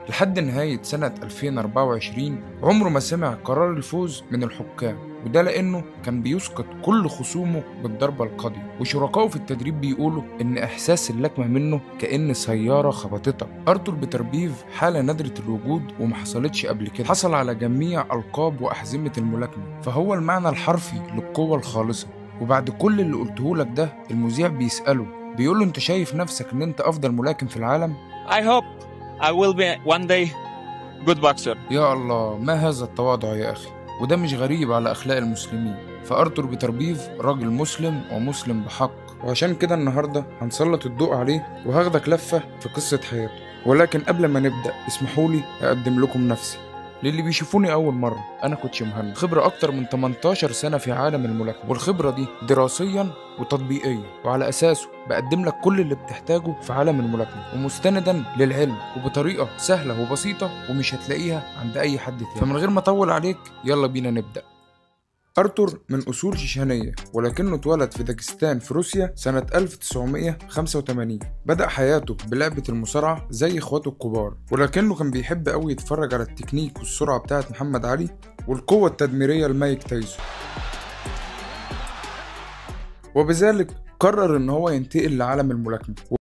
لحد نهاية سنة 2024 عمره ما سمع قرار الفوز من الحكام، وده لأنه كان بيسقط كل خصومه بالضربة القاضية، وشركائه في التدريب بيقولوا إن إحساس اللكمة منه كأن سيارة خبطتك. أرتور بيتربيف حالة نادرة الوجود وما حصلتش قبل كده، حصل على جميع ألقاب وأحزمة الملاكمة، فهو المعنى الحرفي للقوة الخالصة. وبعد كل اللي قلته لك ده، المذيع بيسأله بيقول له: أنت شايف نفسك إن أنت أفضل ملاكم في العالم؟ I hope I will be one day good boxer. يا الله، ما هذا التواضع يا أخي! وده مش غريب على أخلاق المسلمين، فأرتور بيتربيف راجل مسلم ومسلم بحق، وعشان كده النهاردة هنسلط الضوء عليه وهاخدك لفة في قصة حياته. ولكن قبل ما نبدأ اسمحولي أقدم لكم نفسي. للي بيشوفوني أول مرة، أنا كوتش مهند، خبرة أكتر من 18 سنة في عالم الملاكمة، والخبرة دي دراسيا وتطبيقيا، وعلى أساسه بقدم لك كل اللي بتحتاجه في عالم الملاكمة، ومستندا للعلم وبطريقة سهلة وبسيطة ومش هتلاقيها عند أي حد تاني. فمن غير ما أطول عليك، يلا بينا نبدأ. أرتور من أصول شيشانية، ولكنه اتولد في داغستان في روسيا سنة 1985. بدأ حياته بلعبة المصارعة زي إخواته الكبار، ولكنه كان بيحب أوي يتفرج على التكنيك والسرعة بتاعة محمد علي والقوة التدميرية لمايك تايسون، وبذلك قرر إن هو ينتقل لعالم الملاكمة.